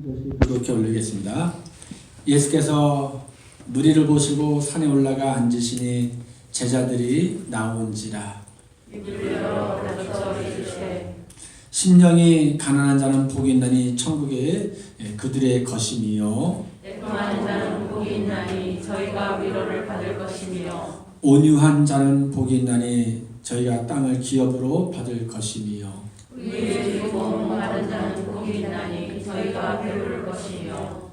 이렇게 올리겠습니다. 예수께서 무리를 보시고 산에 올라가 앉으시니 제자들이 나온지라. 심령이 가난한 자는 복이 있나니 천국에 그들의 것임이요. 애통하는 자는 복이 있나니 저희가 위로를 받을 것이며. 온유한 자는 복이 있나니 저희가 땅을 기업으로 받을 것임이요. 의에 주고 목마른 자는 복이 있나니 저희가 배부를 것이며.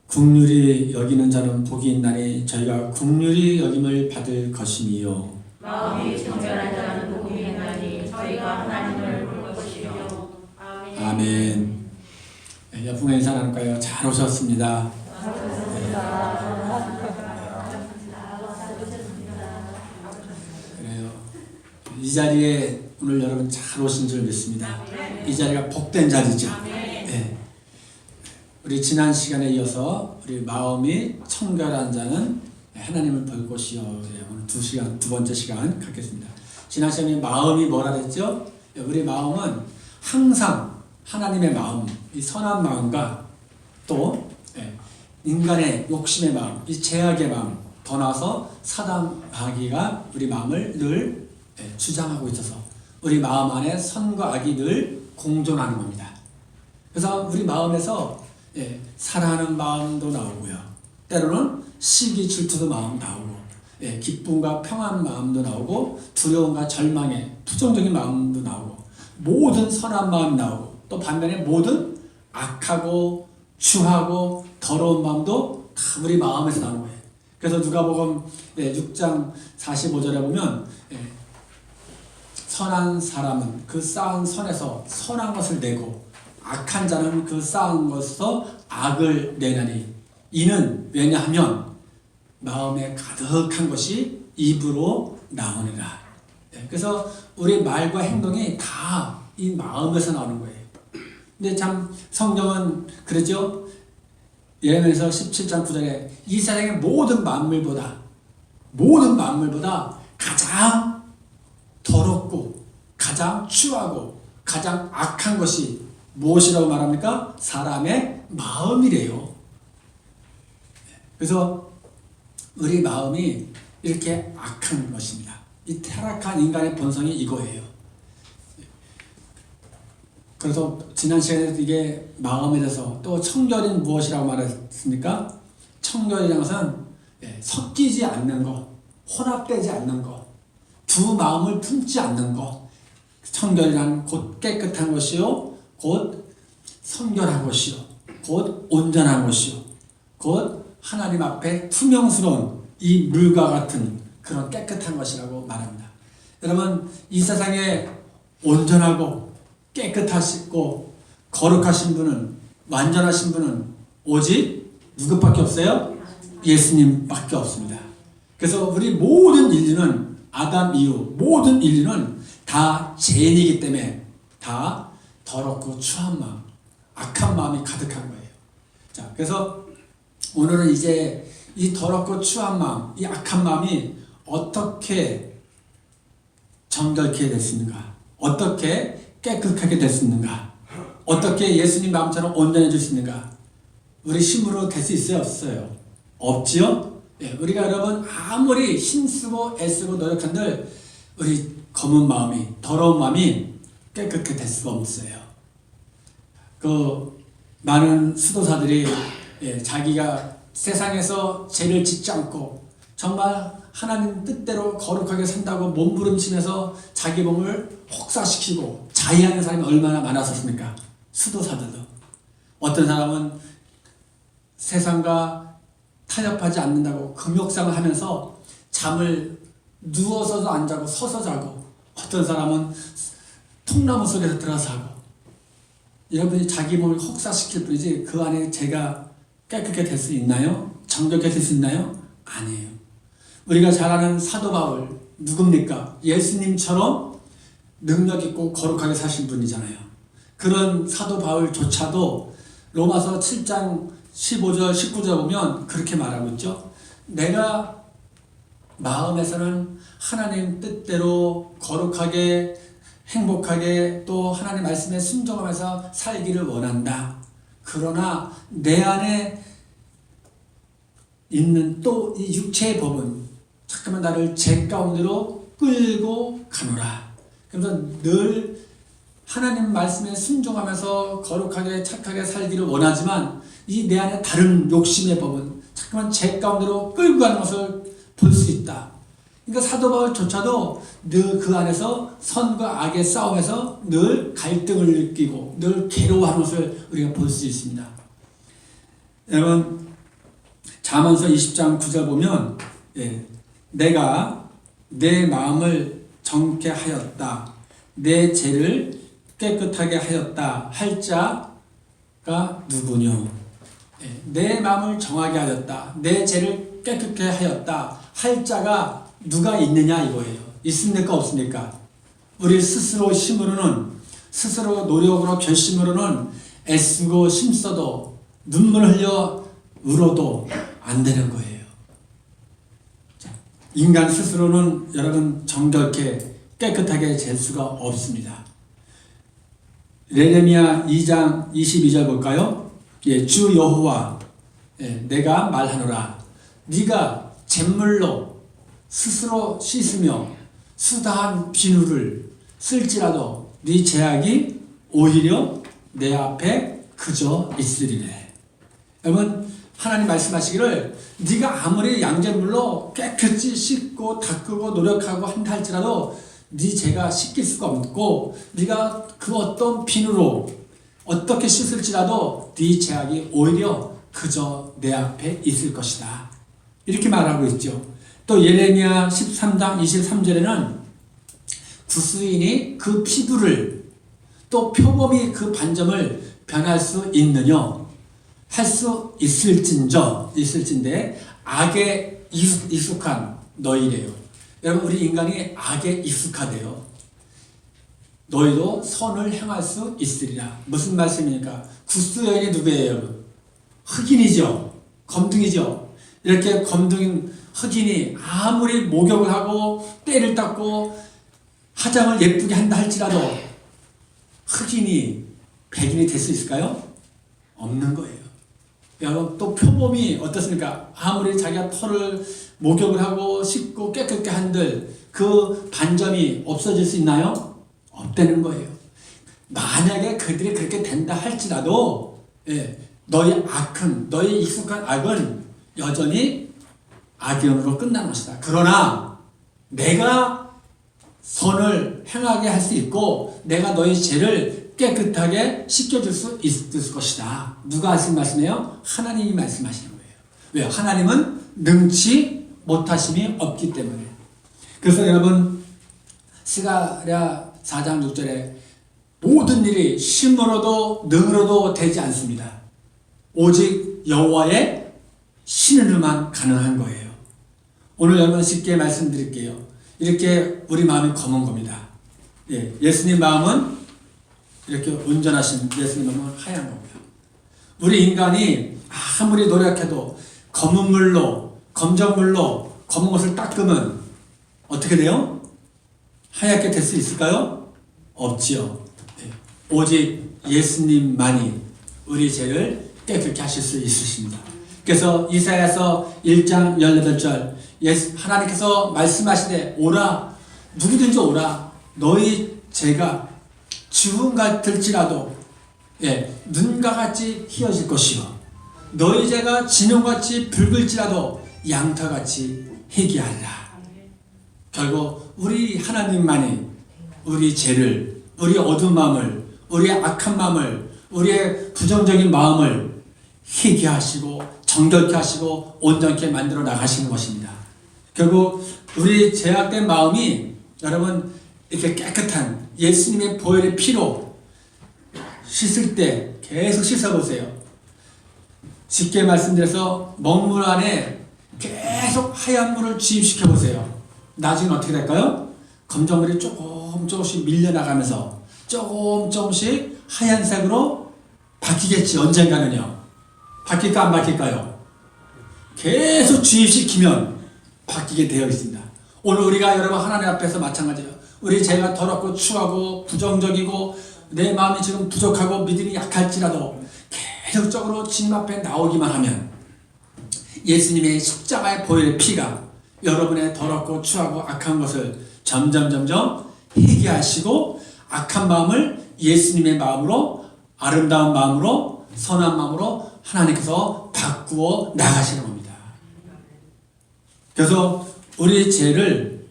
긍휼히 여기는 자는 복이 있나니 저희가 긍휼히 여김을 받을 것임이요. 마음이 정결한 자는 복이 있나니 저희가 하나님을 볼 것이며. 아멘. 아멘. 여풍의 인사 나눌까요? 잘 오셨습니다. 그래요. 이 자리에 오늘 여러분 잘 오신 줄 믿습니다. 이 자리가 복된 자리죠. 네. 우리 지난 시간에 이어서 우리 마음이 청결한 자는 하나님을 볼 곳이요. 오늘 두 번째 시간 갖겠습니다. 지난 시간에 마음이 뭐라 그랬죠? 우리 마음은 항상 하나님의 마음, 이 선한 마음과 또 인간의 욕심의 마음, 이 죄악의 마음, 더 나아서 사단 마귀가 우리 마음을 늘 주장하고 있어서 우리 마음 안에 선과 악이 늘 공존하는 겁니다. 그래서 우리 마음에서 사랑하는 마음도 나오고요. 때로는 시기 질투도 마음 나오고, 기쁨과 평안 마음도 나오고, 두려움과 절망의 부정적인 마음도 나오고, 모든 선한 마음이 나오고, 또 반면에 모든 악하고 추하고 더러운 마음도 다 우리 마음에서 나오는 거예요. 그래서 누가복음 6장 45절에 보면 선한 사람은 그 쌓은 선에서 선한 것을 내고 악한 자는 그 쌓은 것에서 악을 내나니 이는 왜냐하면 마음에 가득한 것이 입으로 나오니라. 그래서 우리 말과 행동이 다 이 마음에서 나오는 거예요. 근데 참 성경은 그러죠. 예레미야서 17장 9절에 이 세상의 모든 만물보다 가장 더럽고 가장 추하고 가장 악한 것이 무엇이라고 말합니까? 사람의 마음이래요. 그래서 우리 마음이 이렇게 악한 것입니다. 이 타락한 인간의 본성이 이거예요. 그래서 지난 시간에 이게 마음에 대해서 또 청결은 무엇이라고 말했습니까? 청결이라는 것은 섞이지 않는 것, 혼합되지 않는 것, 두 마음을 품지 않는 것. 청결이란 곧 깨끗한 것이요, 곧 성결한 것이요, 곧 온전한 것이요, 곧 하나님 앞에 투명스러운 이 물과 같은 그런 깨끗한 것이라고 말합니다. 여러분, 이 세상에 온전하고 깨끗하시고 거룩하신 분은, 완전하신 분은 오직 누구밖에 없어요? 예수님밖에 없습니다. 그래서 우리 모든 인류는 아담 이후 모든 인류는 다 죄인이기 때문에 다 더럽고 추한 마음, 악한 마음이 가득한 거예요. 자, 그래서 오늘은 이제 이 더럽고 추한 마음, 이 악한 마음이 어떻게 정결케 됐습니까? 어떻게 깨끗하게 됐습니까? 어떻게 예수님 마음처럼 온전해질 수 있는가? 우리 힘으로 될 수 있어요? 없어요? 없지요? 우리가 여러분 아무리 힘쓰고 애쓰고 노력한들 우리 검은 마음이, 더러운 마음이 깨끗하게 될 수가 없어요. 많은 수도사들이 자기가 세상에서 죄를 짓지 않고 정말 하나님 뜻대로 거룩하게 산다고 몸부림치면서 자기 몸을 혹사시키고 자해하는 사람이 얼마나 많았었습니까? 수도사들도. 어떤 사람은 세상과 타협하지 않는다고 금욕상을 하면서 잠을 누워서도 안 자고 서서 자고, 어떤 사람은 통나무 속에서 들어서 자고. 여러분이 자기 몸을 혹사시킬 뿐이지 그 안에 죄가 깨끗하게 될 수 있나요? 정결하게 될 수 있나요? 아니에요. 우리가 잘 아는 사도 바울 누굽니까? 예수님처럼 능력 있고 거룩하게 사신 분이잖아요. 그런 사도 바울조차도 로마서 7장 15절 19절 보면 그렇게 말하고 있죠. 내가 마음에서는 하나님 뜻대로 거룩하게 행복하게 또 하나님 말씀에 순종하면서 살기를 원한다. 그러나 내 안에 있는 또 이 육체의 법은 잠깐만 나를 죄 가운데로 끌고 가노라. 그래서 늘 하나님 말씀에 순종하면서 거룩하게 착하게 살기를 원하지만 이 내 안에 다른 욕심의 법은 잠깐만 죄 가운데로 끌고 가는 것을 볼 수 있다. 그러니까 사도 바울조차도 늘 그 안에서 선과 악의 싸움에서 늘 갈등을 느끼고 늘 괴로워하는 것을 우리가 볼 수 있습니다. 여러분 잠언서 20장 9절 보면 내가 내 마음을 정케 하였다. 내 죄를 깨끗하게 하였다. 할 자가 누구뇨? 내 마음을 정하게 하였다. 내 죄를 깨끗하게 하였다. 할 자가 누가 있느냐 이거예요. 있습니까 없습니까? 우리 스스로 힘으로는 스스로 노력으로 결심으로는 애쓰고 힘써도 눈물 흘려 울어도 안 되는 거예요. 자, 인간 스스로는 여러분 정결케 깨끗하게 될 수가 없습니다. 예레미야 2장 22절 볼까요? 주 여호와 내가 말하노라 네가 잿물로 스스로 씻으며 수다한 비누를 쓸지라도 네 죄악이 오히려 내 앞에 그저 있으리래. 여러분 하나님 말씀하시기를 네가 아무리 양잿물로 깨끗이 씻고 닦고 노력하고 한다 할지라도 네 죄가 씻길 수가 없고 네가 그 어떤 비누로 어떻게 씻을지라도 네 죄악이 오히려 그저 내 앞에 있을 것이다. 이렇게 말하고 있죠. 또 예레미야 13장 23절에는 구스인이 그 피부를 또 표범이 그 반점을 변할 수 있느냐 할 수 있을진데 악에 익숙한 너희래요. 여러분 우리 인간이 악에 익숙하대요. 너희도 선을 행할 수 있으리라. 무슨 말씀입니까? 구스 여인이 누구예요 여러분? 흑인이죠. 검둥이죠. 이렇게 검둥인 흑인이 아무리 목욕을 하고 때를 닦고 화장을 예쁘게 한다 할지라도 흑인이 백인이 될 수 있을까요? 없는 거예요. 여러분 또 표범이 어떻습니까? 아무리 자기가 털을 목욕을 하고 씻고 깨끗게 한들 그 반점이 없어질 수 있나요? 없다는 거예요. 만약에 그들이 그렇게 된다 할지라도 너희 익숙한 악은 여전히 악연으로 끝나는 것이다. 그러나 내가 선을 행하게 할 수 있고 내가 너희 죄를 깨끗하게 씻겨줄 수 있을 것이다. 누가 하신 말씀이에요? 하나님이 말씀하시는 거예요. 왜요? 하나님은 능치 못하심이 없기 때문에. 그래서 여러분 스가랴 4장 6절에 모든 일이 힘으로도 능으로도 되지 않습니다. 오직 여호와의 신으로만 가능한 거예요. 오늘 여러분 쉽게 말씀드릴게요. 이렇게 우리 마음이 검은 겁니다. 예수님 마음은 이렇게 온전하신 예수님 마음은 하얀 겁니다. 우리 인간이 아무리 노력해도 검은 물로 검정물로 검은 것을 닦으면 어떻게 돼요? 하얗게 될 수 있을까요? 없지요. 오직 예수님만이 우리 죄를 깨끗게 하실 수 있으십니다. 그래서 이사야서 1장 18절 하나님께서 말씀하시되 오라 누구든지 오라 너희 죄가 주홍 같을지라도 눈과 같이 희어질 것이요 너희 죄가 진홍같이 붉을지라도 양털같이 희귀하리라. 결국 우리 하나님만이 우리 죄를 우리 어두운 마음을 우리의 악한 마음을 우리의 부정적인 마음을 희귀하시고 정결케 하시고 온전케 만들어 나가시는 것입니다. 결국 우리 죄악된 마음이 여러분 이렇게 깨끗한 예수님의 보혈의 피로 씻을 때 계속 씻어보세요. 쉽게 말씀드려서 먹물 안에 계속 하얀 물을 주입시켜 보세요. 나중에 어떻게 될까요? 검정물이 조금씩 밀려나가면서 조금씩 하얀색으로 바뀌겠지. 언젠가는요. 바뀔까 안 바뀔까요? 계속 주입시키면 바뀌게 되어 있습니다. 오늘 우리가 여러분 하나님 앞에서 마찬가지예요. 우리 죄가 더럽고 추하고 부정적이고 내 마음이 지금 부족하고 믿음이 약할지라도 계속적으로 주님 앞에 나오기만 하면 예수님의 십자가의 보혈의 피가 여러분의 더럽고 추하고 악한 것을 점점 회개하시고 악한 마음을 예수님의 마음으로, 아름다운 마음으로, 선한 마음으로 하나님께서 바꾸어 나가시는 겁니다. 그래서 우리 죄를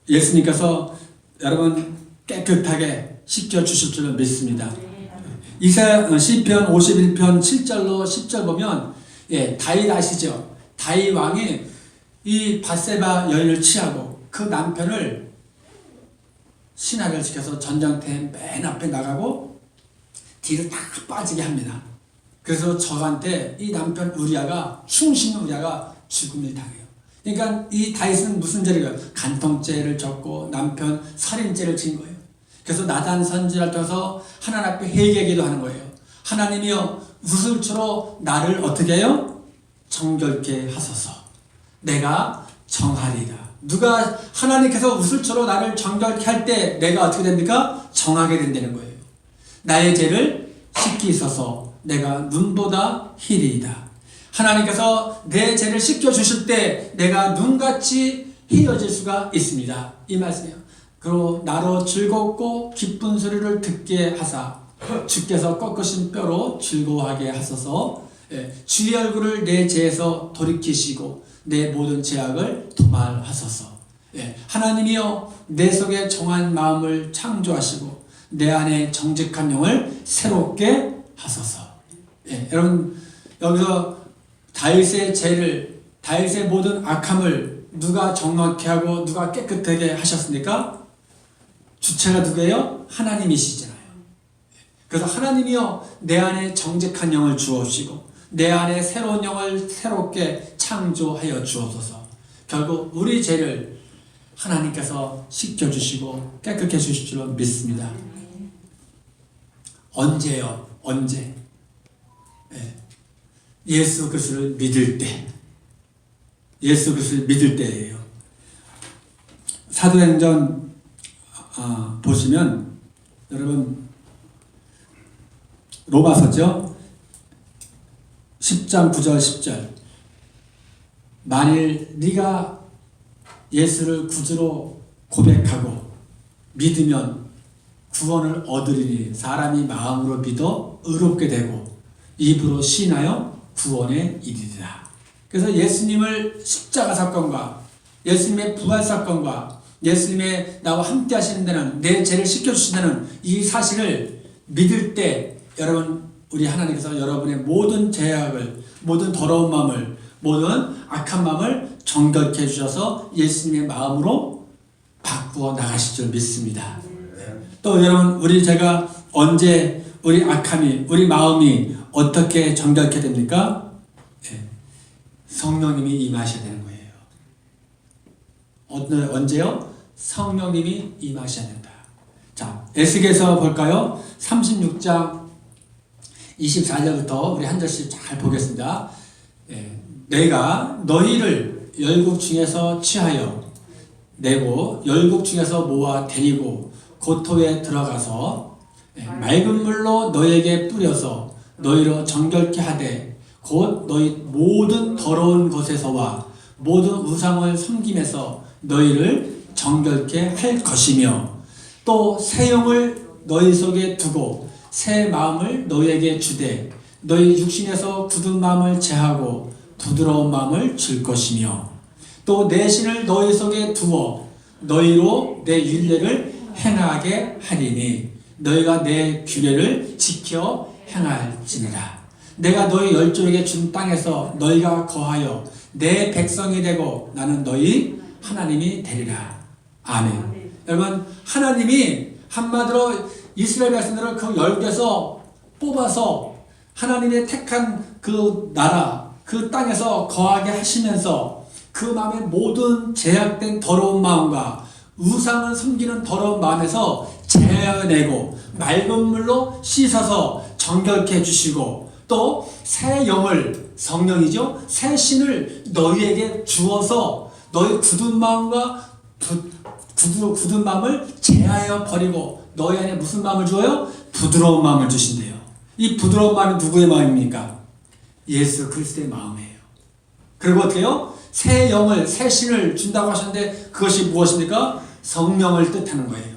예수님께서 여러분 깨끗하게 씻겨주실 줄을 믿습니다. 시편 51편 7절로 10절 보면 다윗 아시죠? 다윗 왕이 이 밧세바 여인을 취하고 그 남편을 신하를 지켜서 전장터에 맨 앞에 나가고 뒤로 다 빠지게 합니다. 그래서 저한테 이 남편 우리아가, 충신 우리아가 죽음을 당해요. 그러니까 이 다윗은 무슨 죄를 간통죄를 졌고 남편 살인죄를 진 거예요. 그래서 나단 선지자를 통해서 하나님 앞에 회개기도 하는 거예요. 하나님이여 우슬초로 나를 어떻게 해요? 정결케 하소서. 내가 정하리이다. 누가 하나님께서 우슬초로 나를 정결케 할 때 내가 어떻게 됩니까? 정하게 된다는 거예요. 나의 죄를 씻기소서. 내가 눈보다 희리이다. 하나님께서 내 죄를 씻겨주실 때 내가 눈같이 희어질 수가 있습니다. 이 말씀이에요. 그리고 나로 즐겁고 기쁜 소리를 듣게 하사 주께서 꺾으신 뼈로 즐거워하게 하소서. 주의 얼굴을 내 죄에서 돌이키시고 내 모든 죄악을 도말하소서. 하나님이여 내 속에 정한 마음을 창조하시고 내 안에 정직한 영을 새롭게 하소서. 여러분 여기서 다윗의 죄를, 다윗의 모든 악함을 누가 정확히 하고 누가 깨끗하게 하셨습니까? 주체가 누구예요? 하나님이시잖아요. 그래서 하나님이여 내 안에 정직한 영을 주옵시고 내 안에 새로운 영을 새롭게 창조하여 주옵소서. 결국 우리 죄를 하나님께서 씻겨주시고 깨끗해 주실 줄 믿습니다. 언제요? 언제? 예수 그리스도를 믿을 때, 예수 그리스도를 믿을 때예요. 사도행전 보시면 여러분 로마서죠. 10장 9절 10절 만일 네가 예수를 구주로 고백하고 믿으면 구원을 얻으리니 사람이 마음으로 믿어 의롭게 되고 입으로 시인하여 구원에 이르리라. 그래서 예수님을 십자가 사건과 예수님의 부활 사건과 예수님의 나와 함께 하시는 데는 내 죄를 씻겨주신다는 이 사실을 믿을 때 여러분 우리 하나님께서 여러분의 모든 죄악을, 모든 더러운 마음을, 모든 악한 마음을 정결케 해주셔서 예수님의 마음으로 바꾸어 나가실 줄 믿습니다. 또 여러분 우리 제가 언제 우리 악함이, 우리 마음이 어떻게 정결케 됩니까? 성령님이 임하셔야 되는 거예요. 언제요? 성령님이 임하셔야 된다. 자, 에스겔서 볼까요? 36장 24절부터 우리 한 절씩 잘 보겠습니다. 내가 너희를 열국 중에서 취하여 내고 열국 중에서 모아 데리고 고토에 들어가서 맑은 물로 너희에게 뿌려서 너희로 정결케 하되 곧 너희 모든 더러운 것에서와 모든 우상을 섬김에서 너희를 정결케 할 것이며 또 새 영을 너희 속에 두고 새 마음을 너희에게 주되 너희 육신에서 굳은 마음을 제하고 부드러운 마음을 줄 것이며 또 내 신을 너희 속에 두어 너희로 내 율례를 행하게 하리니 너희가 내 규례를 지켜 행할지니라. 내가 너희 열조에게 준 땅에서 너희가 거하여 내 백성이 되고 나는 너희 하나님이 되리라. 아멘. 여러분 하나님이 한마디로 이스라엘 백성들을 그 열국에서 뽑아서 하나님의 택한 그 나라, 그 땅에서 거하게 하시면서 그 마음의 모든 제약된 더러운 마음과 우상을 섬기는 더러운 마음에서 제어내고 맑은 물로 씻어서 정결케 해주시고 또 새 영을, 성령이죠, 새 신을 너희에게 주어서 너희 굳은 마음과 굳은 마음을 제하여 버리고 너희 안에 무슨 마음을 주어요? 부드러운 마음을 주신대요. 이 부드러운 마음이 누구의 마음입니까? 예수 그리스도의 마음이에요. 그리고 어떻게 해요? 새 영을, 새 신을 준다고 하셨는데 그것이 무엇입니까? 성령을 뜻하는 거예요.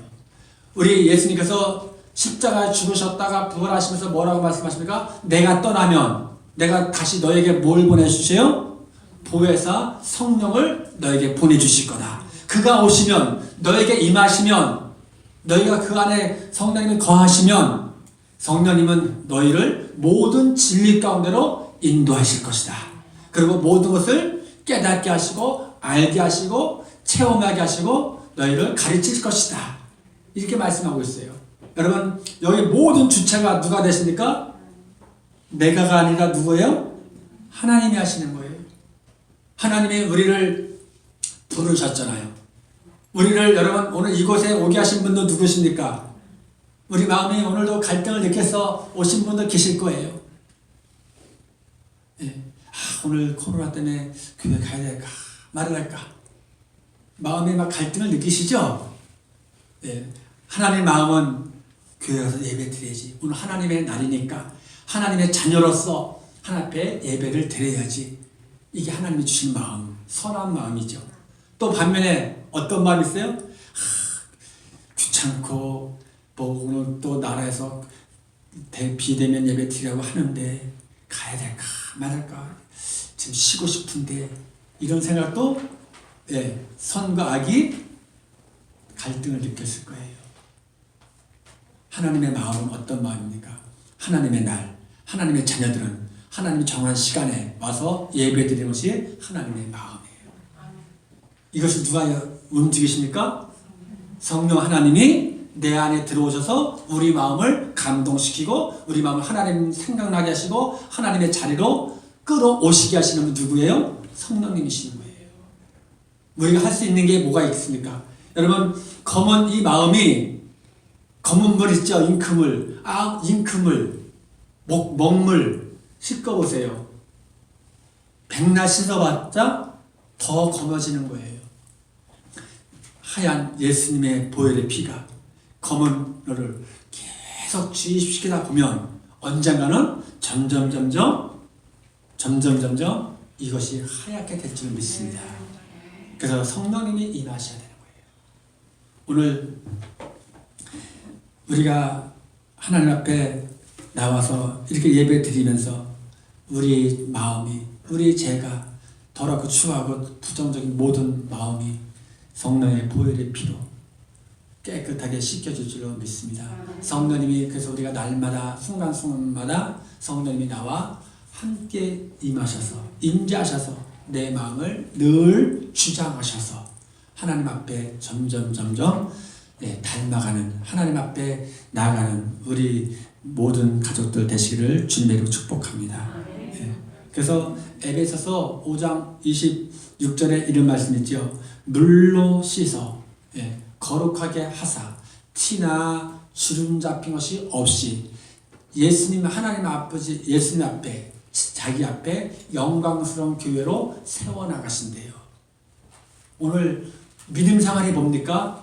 우리 예수님께서 십자가에 죽으셨다가 부활하시면서 뭐라고 말씀하십니까? 내가 떠나면 내가 다시 너에게 뭘 보내주세요? 보혜사 성령을 너에게 보내주실 거다. 그가 오시면 너에게 임하시면 너희가 그 안에 성령님이 거하시면 성령님은 너희를 모든 진리 가운데로 인도하실 것이다. 그리고 모든 것을 깨닫게 하시고 알게 하시고 체험하게 하시고 너희를 가르칠 것이다. 이렇게 말씀하고 있어요. 여러분 여기 모든 주체가 누가 되십니까? 내가가 아니라 누구예요? 하나님이 하시는 거예요. 하나님이 우리를 부르셨잖아요. 우리를 여러분 오늘 이곳에 오게 하신 분도 누구십니까? 우리 마음이 오늘도 갈등을 느껴서 오신 분도 계실 거예요. 예. 오늘 코로나 때문에 교회 가야 될까 말을 할까 마음에 막 갈등을 느끼시죠? 예. 하나님의 마음은 교회 가서 예배 드려야지. 오늘 하나님의 날이니까 하나님의 자녀로서 하나님 앞에 예배를 드려야지. 이게 하나님이 주신 마음, 선한 마음이죠. 또 반면에 어떤 마음이 있어요? 귀찮고 뭐 오늘 또 나라에서 비대면 예배 드리라고 하는데 가야 될까 말할까 지금 쉬고 싶은데 이런 생각도 예, 선과 악이 갈등을 느꼈을 거예요. 하나님의 마음은 어떤 마음입니까? 하나님의 날, 하나님의 자녀들은 하나님이 정한 시간에 와서 예배 드리는 것이 하나님의 마음이에요. 이것을 누가 움직이십니까? 성령 하나님이 내 안에 들어오셔서 우리 마음을 감동시키고 우리 마음을 하나님 생각나게 하시고 하나님의 자리로 끌어오시게 하시는 분 누구예요? 성령님이시는 거예요. 우리가 할 수 있는 게 뭐가 있습니까? 여러분 검은 이 마음이 검은 물 있죠? 잉크물. 잉크물 먹물 씻어보세요. 백날 씻어봤자 더 검어지는 거예요. 하얀 예수님의 보혈의 피가 검은 너를 계속 주입시키다 보면 언젠가는 점점 이것이 하얗게 될 줄 믿습니다. 그래서 성령님이 임하셔야 되는 거예요. 오늘 우리가 하나님 앞에 나와서 이렇게 예배 드리면서 우리 마음이 우리 죄가 더럽고 추하고 부정적인 모든 마음이 성령의 보혈의 피로 깨끗하게 씻겨질 줄로 믿습니다. 성령님이 그래서 우리가 날마다 순간순간마다 성령님이 나와 함께 임하셔서 임재하셔서 내 마음을 늘 주장하셔서 하나님 앞에 점점 닮아가는 하나님 앞에 나아가는 우리 모든 가족들 되시기를 주님의 이름으로 축복합니다. 그래서 에베소서 5장 26절에 이런 말씀이 있죠. 물로 씻어 거룩하게 하사 티나 주름 잡힌 것이 없이 예수님 하나님 아버지 예수님 앞에 자기 앞에 영광스러운 교회로 세워나가신대요. 오늘 믿음 생활이 뭡니까?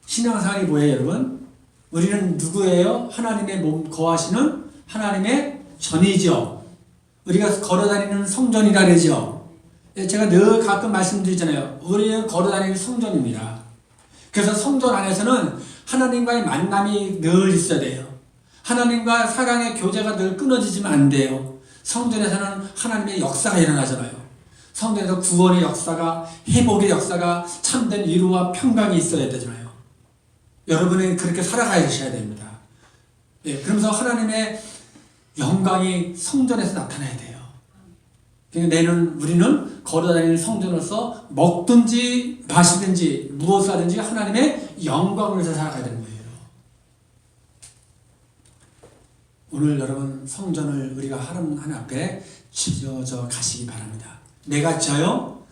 신앙 생활이 뭐예요, 여러분? 우리는 누구예요? 하나님의 몸 거하시는 하나님의 전이죠. 우리가 걸어다니는 성전이라 그러죠. 제가 늘 가끔 말씀드리잖아요. 우리는 걸어다니는 성전입니다. 그래서 성전 안에서는 하나님과의 만남이 늘 있어야 돼요. 하나님과 사랑의 교제가 늘 끊어지지면 안 돼요. 성전에서는 하나님의 역사가 일어나잖아요. 성전에서 구원의 역사가, 회복의 역사가, 참된 위로와 평강이 있어야 되잖아요. 여러분이 그렇게 살아가셔야 됩니다. 그러면서 하나님의 영광이 성전에서 나타나야 돼요. 그러니까 우리는 걸어다니는 성전으로서 먹든지 마시든지 무엇을 하든지 하나님의 영광을 위해서 살아가야 되는 거예요. 오늘 여러분 성전을 우리가 하나님 앞에 지어져 가시기 바랍니다. 내가 져요?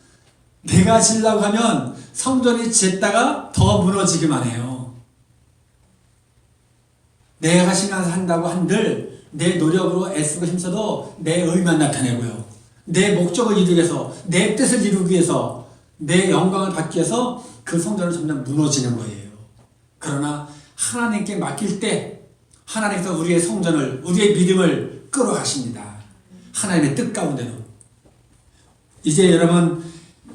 내가 지려고 하면 성전이 짓다가 더 무너지기만 해요. 내가 신앙을 한다고 한들 내 노력으로 애쓰고 힘써도 내 의만 나타내고요. 내 목적을 이루기 위해서, 내 뜻을 이루기 위해서, 내 영광을 받기 위해서 그 성전은 점점 무너지는 거예요. 그러나 하나님께 맡길 때 하나님께서 우리의 성전을, 우리의 믿음을 끌어가십니다. 하나님의 뜻 가운데로. 이제 여러분,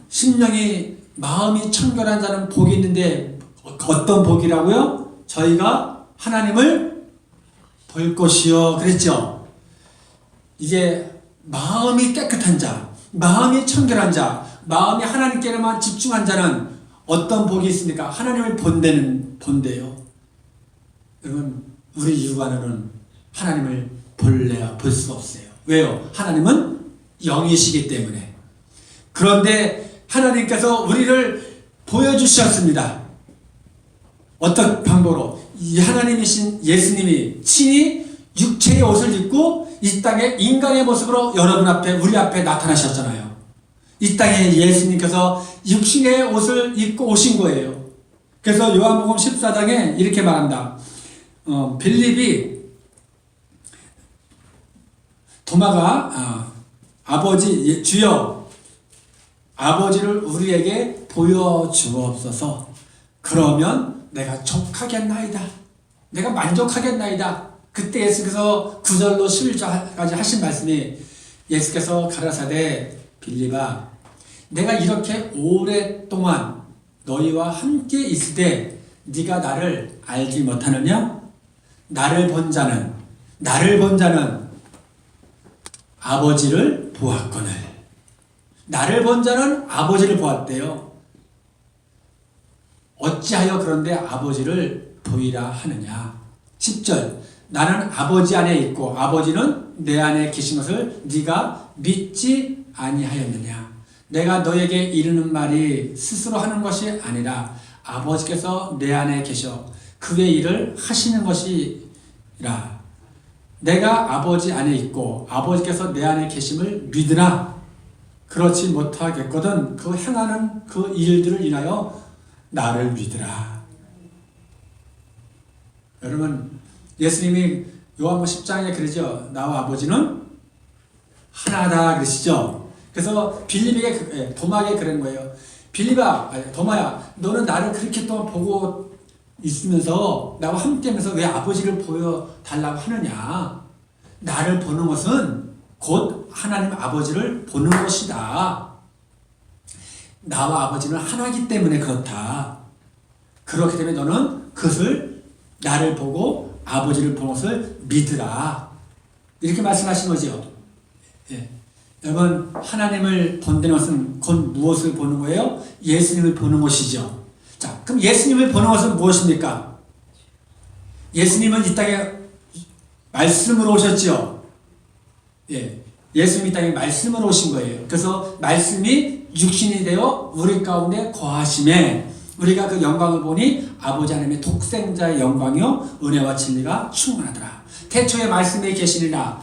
심령이, 마음이 청결한 자는 복이 있는데 어떤 복이라고요? 저희가 하나님을 볼 것이요 그랬죠. 이제 마음이 깨끗한 자, 마음이 청결한 자, 마음이 하나님께만 집중한 자는 어떤 복이 있습니까? 하나님을 본대요. 여러분, 우리 육안으로는 하나님을 볼 수가 없어요. 왜요? 하나님은 영이시기 때문에. 그런데 하나님께서 우리를 보여주셨습니다. 어떤 방법으로? 이 하나님이신 예수님이 친히 육체의 옷을 입고 이 땅에 인간의 모습으로 여러분 앞에, 우리 앞에 나타나셨잖아요. 이 땅에 예수님께서 육신의 옷을 입고 오신 거예요. 그래서 요한복음 14장에 이렇게 말한다. 빌립이, 도마가 아버지, 주여 아버지를 우리에게 보여주옵소서. 그러면 내가 족하겠나이다. 내가 만족하겠나이다. 그때 예수께서 9절로 11절까지 하신 말씀이, 예수께서 가라사대 빌립아, 내가 이렇게 오랫동안 너희와 함께 있을 때 네가 나를 알지 못하느냐? 나를 본 자는 아버지를 보았거늘. 나를 본 자는 아버지를 보았대요. 어찌하여 그런데 아버지를 보이라 하느냐? 10절, 나는 아버지 안에 있고 아버지는 내 안에 계신 것을 네가 믿지 아니하였느냐? 내가 너에게 이르는 말이 스스로 하는 것이 아니라 아버지께서 내 안에 계셔 그의 일을 하시는 것이라. 내가 아버지 안에 있고 아버지께서 내 안에 계심을 믿으나 그렇지 못하겠거든 그 행하는 그 일들을 인하여 나를 믿으라. 여러분, 예수님이 요한복음 10장에 그러죠. 나와 아버지는 하나다 그러시죠. 그래서 빌립에게, 도마에게 그런 거예요. 빌립아, 도마야, 너는 나를 그렇게 또 보고 있으면서 나와 함께 하면서 왜 아버지를 보여달라고 하느냐? 나를 보는 것은 곧 하나님 아버지를 보는 것이다. 나와 아버지는 하나이기 때문에 그렇다. 그렇기 때문에 너는 그것을, 나를 보고 아버지를 보는 것을 믿으라. 이렇게 말씀하신 거죠. 예. 여러분, 하나님을 본다는 것은 곧 무엇을 보는 거예요? 예수님을 보는 것이죠. 자, 그럼 예수님을 보는 것은 무엇입니까? 예수님은 이 땅에 말씀으로 오셨죠. 예. 예수님이 이 땅에 말씀으로 오신 거예요. 그래서 말씀이 육신이 되어 우리 가운데 거하심에 우리가 그 영광을 보니 아버지 하나님의 독생자의 영광이요 은혜와 진리가 충만하더라. 태초에 말씀이 계시니라.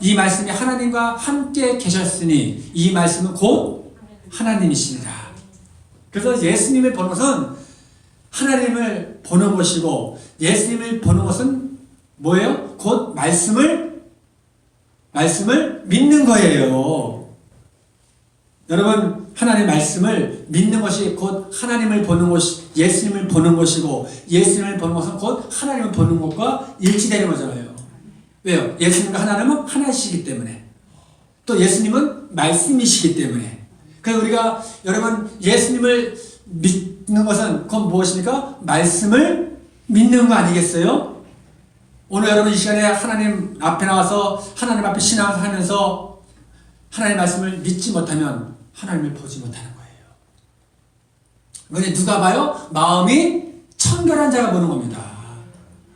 이 말씀이 하나님과 함께 계셨으니 이 말씀은 곧 하나님이시니라. 그래서 예수님을 보는 것은 하나님을 보는 것이고, 예수님을 보는 것은 뭐예요? 곧 말씀을 믿는 거예요. 여러분, 하나님의 말씀을 믿는 것이 곧 하나님을 보는 것이, 예수님을 보는 것이고, 예수님을 보는 것은 곧 하나님을 보는 것과 일치되는 거잖아요. 왜요? 예수님과 하나님은 하나이시기 때문에, 또 예수님은 말씀이시기 때문에. 그래서 우리가, 여러분, 예수님을 믿는 것은 그건 무엇입니까? 말씀을 믿는 거 아니겠어요? 오늘 여러분 이 시간에 하나님 앞에 나와서 하나님 앞에 신앙하면서 하나님의 말씀을 믿지 못하면 하나님을 보지 못하는 거예요. 근데 누가 봐요? 마음이 청결한 자가 보는 겁니다.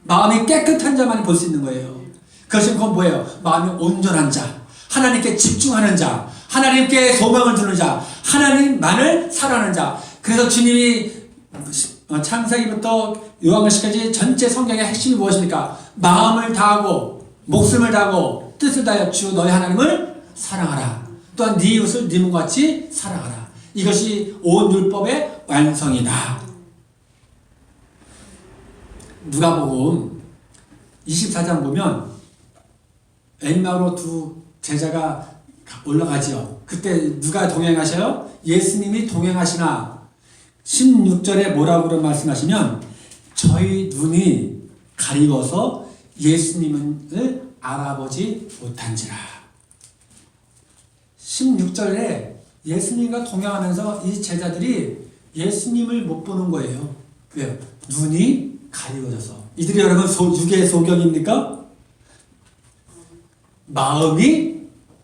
마음이 깨끗한 자만이 볼 수 있는 거예요. 그것은 그건 뭐예요? 마음이 온전한 자, 하나님께 집중하는 자, 하나님께 소망을 두는 자, 하나님만을 사랑하는 자. 그래서 주님이 창세기부터 요한계시까지 전체 성경의 핵심이 무엇입니까? 마음을 다하고 목숨을 다하고 뜻을 다하여 주 너희 하나님을 사랑하라. 또한 네 이웃을 네 몸과 같이 사랑하라. 이것이 온 율법의 완성이다. 누가복음 24장 보면 엠마오로 두 제자가 올라가지요. 그때 누가 동행하셔요? 예수님이 동행하시나. 16절에 뭐라고 말씀하시면 저희 눈이 가리워서 예수님을 알아보지 못한지라. 16절에 예수님과 동행하면서 이 제자들이 예수님을 못 보는 거예요. 왜요? 눈이 가리워져서. 이들이 여러분 육의 소견입니까? 마음이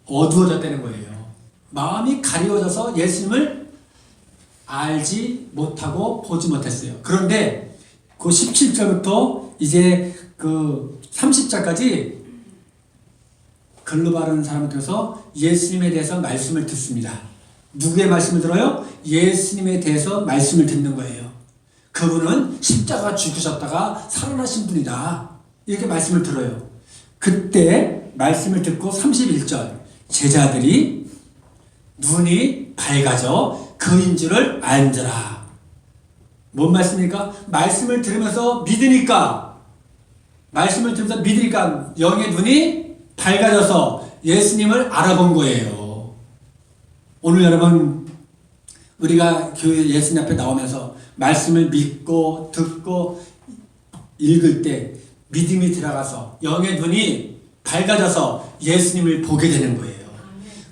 어두워졌다는 거예요. 마음이 가리워져서 예수님을 알지 못하고 보지 못했어요. 그런데 그 17절부터 이제 그 30절까지 글로 바르는 사람을 통해서 예수님에 대해서 말씀을 듣습니다. 누구의 말씀을 들어요? 예수님에 대해서 말씀을 듣는 거예요. 그분은 십자가 죽으셨다가 살아나신 분이다. 이렇게 말씀을 들어요. 그때 말씀을 듣고 31절 제자들이 눈이 밝아져 그인 줄을 알더라. 뭔 말씀입니까? 말씀을 들으면서 믿으니까 영의 눈이 밝아져서 예수님을 알아본 거예요. 오늘 여러분 우리가 교회 예수님 앞에 나오면서 말씀을 믿고 듣고 읽을 때 믿음이 들어가서 영의 눈이 밝아져서 예수님을 보게 되는 거예요.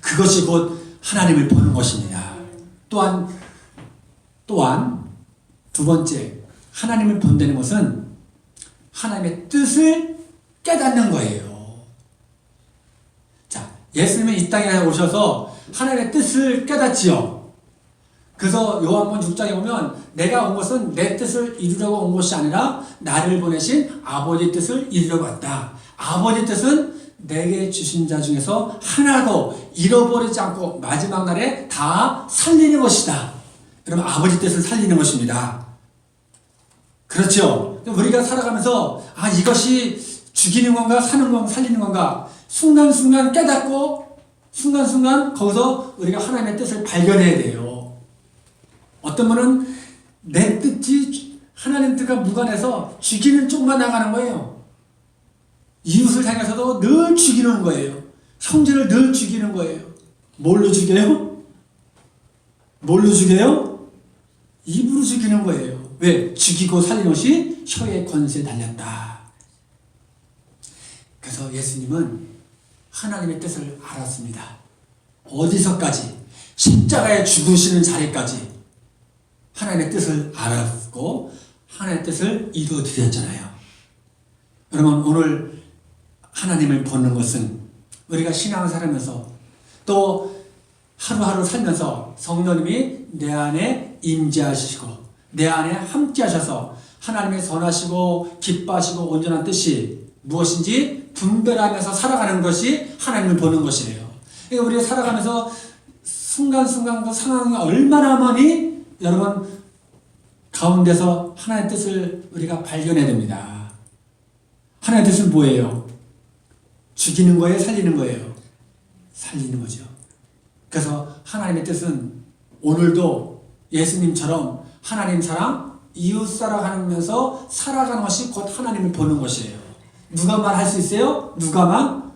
그것이 곧 하나님을 보는 것입니다. 또한 두 번째 하나님을 본다는 것은 하나님의 뜻을 깨닫는 거예요. 자, 예수님은 이 땅에 오셔서 하나님의 뜻을 깨닫지요. 그래서 요한복음 6장에 보면 내가 온 것은 내 뜻을 이루려고 온 것이 아니라 나를 보내신 아버지 뜻을 이루려고 왔다. 아버지 뜻은 내게 주신 자 중에서 하나도 잃어버리지 않고 마지막 날에 다 살리는 것이다. 여러분 아버지 뜻을 살리는 것입니다. 그렇죠? 우리가 살아가면서 이것이 죽이는 건가 사는 건가 살리는 건가 순간순간 깨닫고 순간순간 거기서 우리가 하나님의 뜻을 발견해야 돼요. 어떤 분은 내 뜻이 하나님 뜻과 무관해서 죽이는 쪽만 나가는 거예요. 이웃을 향해서도 늘 죽이는 거예요. 형제를 늘 죽이는 거예요. 뭘로 죽여요? 입으로 죽이는 거예요. 왜? 죽이고 살리는 것이 혀의 권세에 달렸다. 그래서 예수님은 하나님의 뜻을 알았습니다. 어디서까지? 십자가에 죽으시는 자리까지 하나님의 뜻을 알았고 하나님의 뜻을 이루어드렸잖아요. 여러분 오늘 하나님을 보는 것은 우리가 신앙을 살면서 또 하루하루 살면서 성령님이 내 안에 임재하시고 내 안에 함께 하셔서 하나님의 선하시고 기뻐하시고 온전한 뜻이 무엇인지 분별하면서 살아가는 것이 하나님을 보는 것이에요. 그러니까 우리가 살아가면서 순간순간 그 상황이 얼마나 많이 여러분 가운데서 하나님의 뜻을 우리가 발견해야 됩니다. 하나님의 뜻은 뭐예요? 죽이는 거예요? 살리는 거예요? 살리는 거죠. 그래서 하나님의 뜻은 오늘도 예수님처럼 하나님 사랑, 이웃 사랑하면서 살아가는 것이 곧 하나님을 보는 것이에요. 누가만 할 수 있어요? 누가만?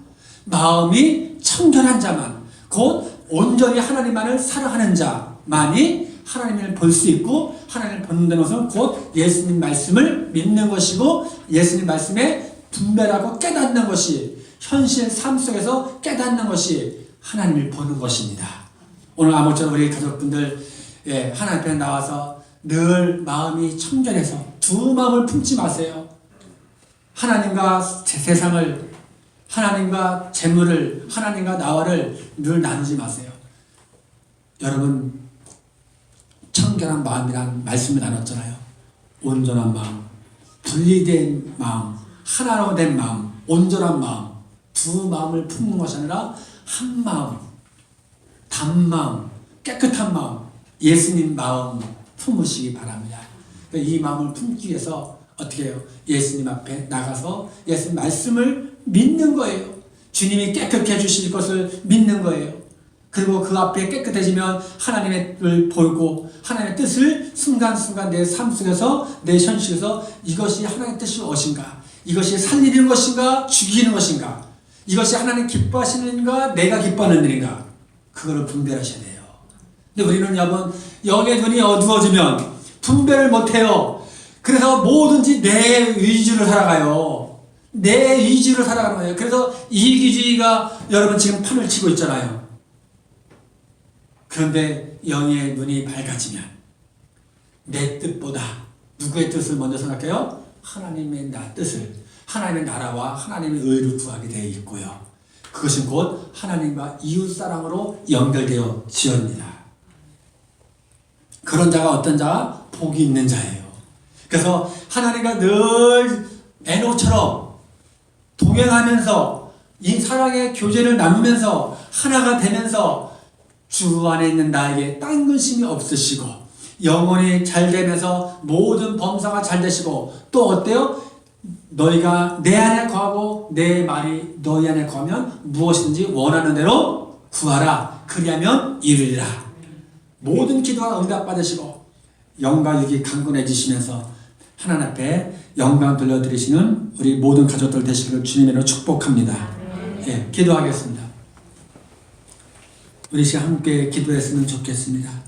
마음이 청결한 자만, 곧 온전히 하나님만을 사랑하는 자만이 하나님을 볼 수 있고 하나님을 본다는 것은 곧 예수님 말씀을 믿는 것이고 예수님 말씀에 분별하고 깨닫는 것이 현실 삶 속에서 깨닫는 것이 하나님을 보는 것입니다. 오늘 아무쪼록 우리 가족분들 하나님 앞에 나와서 늘 마음이 청결해서 두 마음을 품지 마세요. 하나님과 세상을, 하나님과 재물을, 하나님과 나와를 늘 나누지 마세요. 여러분 청결한 마음이란 말씀을 나눴잖아요. 온전한 마음, 분리된 마음, 하나로 된 마음, 온전한 마음, 두 마음을 품는 것이 아니라 한 마음, 단마음, 깨끗한 마음, 예수님 마음 품으시기 바랍니다. 이 마음을 품기 위해서 어떻게 해요? 예수님 앞에 나가서 예수님 말씀을 믿는 거예요. 주님이 깨끗게 해주실 것을 믿는 거예요. 그리고 그 앞에 깨끗해지면 하나님을 보고 하나님의 뜻을 순간순간 내 삶 속에서 내 현실에서 이것이 하나님의 뜻이 무엇인가? 이것이 살리는 것인가? 죽이는 것인가? 이것이 하나님 기뻐하시는 일인가? 내가 기뻐하는 일인가? 그거를 분별하셔야 돼요. 근데 우리는 여러분 영의 눈이 어두워지면 분별을 못해요. 그래서 뭐든지 내 위주로 살아가요. 내 의지로 살아가는 거예요. 그래서 이기주의가 여러분 지금 판을 치고 있잖아요. 그런데 영의 눈이 밝아지면 내 뜻보다 누구의 뜻을 먼저 생각해요? 하나님의 뜻을, 하나님의 나라와 하나님의 의를 구하게 되어 있고요. 그것은 곧 하나님과 이웃사랑으로 연결되어 지어집니다. 그런 자가 어떤 자가? 복이 있는 자예요. 그래서 하나님과 늘 에노처럼 동행하면서 이 사랑의 교제를 나누면서 하나가 되면서 주 안에 있는 나에게 딴 근심이 없으시고 영혼이 잘 되면서 모든 범사가 잘 되시고 또 어때요? 너희가 내 안에 거하고 내 말이 너희 안에 거하면 무엇이든지 원하는 대로 구하라. 그리하면 이르리라. 모든 기도가 응답받으시고 영과 육이 강건해지시면서 하나님 앞에 영광 돌려드리시는 우리 모든 가족들 되시기를 주님으로 축복합니다. 예, 기도하겠습니다. 우리 시간 함께 기도했으면 좋겠습니다.